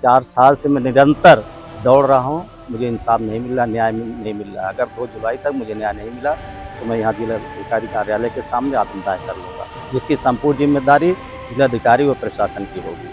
4 साल से मैं निरंतर दौड़ रहा हूँ, मुझे इंसाफ नहीं मिल रहा, न्याय नहीं मिल रहा। अगर 2 जुलाई तक मुझे न्याय नहीं मिला तो मैं यहाँ जिलाधिकारी कार्यालय के सामने आत्मदाह कर लूँगा, जिसकी संपूर्ण जिम्मेदारी जिलाधिकारी व प्रशासन की होगी।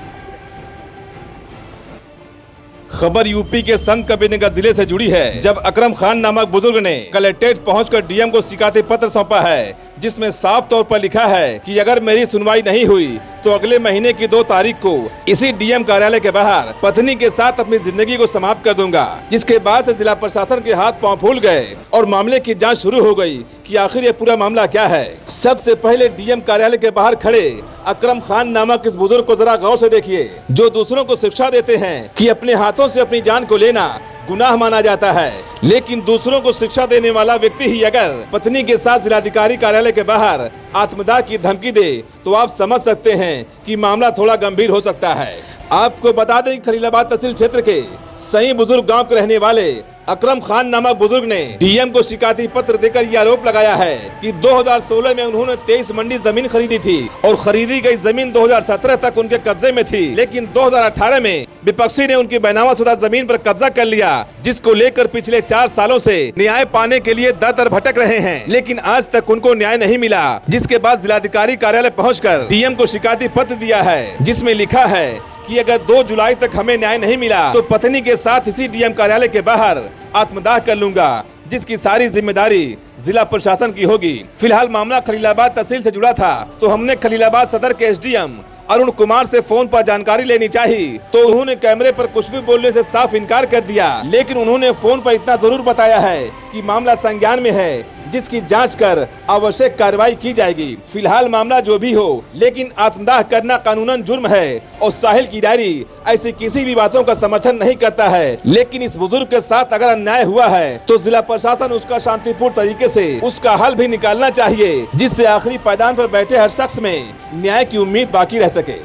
खबर यूपी के संत कबीरनगर जिले से जुड़ी है, जब अकरम खान नामक बुजुर्ग ने कलेक्ट्रेट पहुंचकर डीएम को शिकायती पत्र सौंपा है, जिसमें साफ तौर पर लिखा है कि अगर मेरी सुनवाई नहीं हुई तो अगले महीने की 2 तारीख को इसी डीएम कार्यालय के बाहर पत्नी के साथ अपनी जिंदगी को समाप्त कर दूंगा। जिसके बाद से जिला प्रशासन के हाथ पांव फूल गए और मामले की जांच शुरू हो गई कि आखिर ये पूरा मामला क्या है। सबसे पहले डीएम कार्यालय के बाहर खड़े अकरम खान नामक इस बुजुर्ग को जरा गौर से देखिए, जो दूसरों को शिक्षा देते हैं कि अपने हाथों से अपनी जान को लेना गुनाह माना जाता है, लेकिन दूसरों को शिक्षा देने वाला व्यक्ति ही अगर पत्नी के साथ जिलाधिकारी कार्यालय के बाहर आत्मदाह की धमकी दे तो आप समझ सकते हैं कि मामला थोड़ा गंभीर हो सकता है। आपको बता दें कि खलीलाबाद तहसील क्षेत्र के सही बुजुर्ग गांव के रहने वाले अकरम खान नामक बुजुर्ग ने डीएम को शिकायती पत्र देकर यह आरोप लगाया है कि 2016 में उन्होंने 23 मंडी जमीन खरीदी थी और खरीदी गई जमीन 2017 तक उनके कब्जे में थी, लेकिन 2018 में विपक्षी ने उनकी बैनामाशुदा जमीन पर कब्जा कर लिया, जिसको लेकर पिछले 4 सालों से न्याय पाने के लिए दर दर भटक रहे हैं, लेकिन आज तक उनको न्याय नहीं मिला। जिसके बाद जिलाधिकारी कार्यालय पहुंचकर डीएम को शिकायती पत्र दिया है, जिसमें लिखा है कि अगर 2 जुलाई तक हमें न्याय नहीं मिला तो पत्नी के साथ इसी डीएम कार्यालय के बाहर आत्मदाह कर लूंगा, जिसकी सारी जिम्मेदारी जिला प्रशासन की होगी। फिलहाल मामला खलीलाबाद तहसील से जुड़ा था, तो हमने खलीलाबाद सदर के एसडीएम अरुण कुमार से फोन पर जानकारी लेनी चाहिए तो उन्होंने कैमरे पर कुछ भी बोलने से साफ इनकार कर दिया, लेकिन उन्होंने फोन पर इतना जरूर बताया है कि मामला संज्ञान में है, जिसकी जांच कर आवश्यक कार्रवाई की जाएगी। फिलहाल मामला जो भी हो, लेकिन आत्मदाह करना कानूनन जुर्म है और साहिल की डायरी ऐसी किसी भी बातों का समर्थन नहीं करता है, लेकिन इस बुजुर्ग के साथ अगर अन्याय हुआ है तो जिला प्रशासन उसका शांतिपूर्ण तरीके से उसका हल भी निकालना चाहिए, जिससे आखिरी पायदान पर बैठे हर शख्स में न्याय की उम्मीद बाकी रह सके।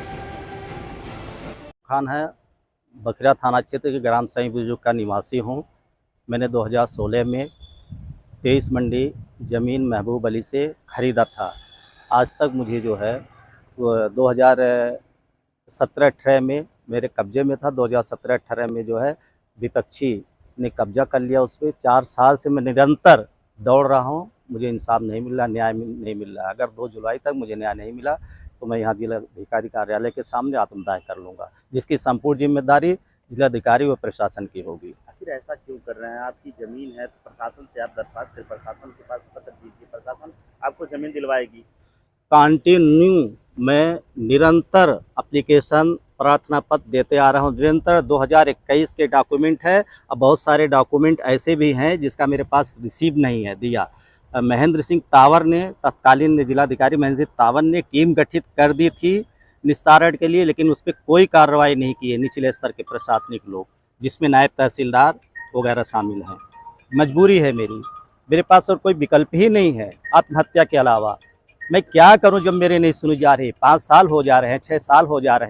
खान है, बखरा थाना क्षेत्र के ग्राम सही बुजुर्ग का निवासी हूँ। मैंने 2016 में 23 मंडी ज़मीन महबूब अली से ख़रीदा था। आज तक मुझे जो है 2017-18 में मेरे कब्जे में था। 2017-18 में जो है विपक्षी ने कब्जा कर लिया उस पर। 4 साल से मैं निरंतर दौड़ रहा हूँ, मुझे इंसाफ नहीं मिल रहा, न्याय नहीं मिल रहा। अगर 2 जुलाई तक मुझे न्याय नहीं मिला तो मैं यहाँ जिलाधिकारी कार्यालय के सामने आत्मदाह कर लूँगा, जिसकी संपूर्ण जिम्मेदारी जिलाधिकारी व प्रशासन की होगी। आखिर ऐसा क्यों कर रहे हैं? आपकी ज़मीन है तो प्रशासन से आप दरख्वास्त फिर प्रशासन के पास पत्र दीजिए, प्रशासन आपको ज़मीन दिलवाएगी। कंटिन्यू मैं निरंतर एप्लीकेशन प्रार्थना पत्र देते आ रहा हूं। निरंतर 2021 के डॉक्यूमेंट है और बहुत सारे डॉक्यूमेंट ऐसे भी हैं जिसका मेरे पास रिसीव नहीं है दिया। महेंद्र सिंह तावर ने, तत्कालीन जिलाधिकारी महेंद्र सिंह तावर ने टीम गठित कर दी थी निस्तारण के लिए, लेकिन उस पर कोई कार्रवाई नहीं की है निचले स्तर के प्रशासनिक लोग, जिसमें नायब तहसीलदार वगैरह शामिल हैं। मजबूरी है मेरे पास और कोई विकल्प ही नहीं है आत्महत्या के अलावा। मैं क्या करूं जब मेरे नहीं सुनी जा रही। 5 साल हो जा रहे हैं, 6 साल हो जा रहे हैं।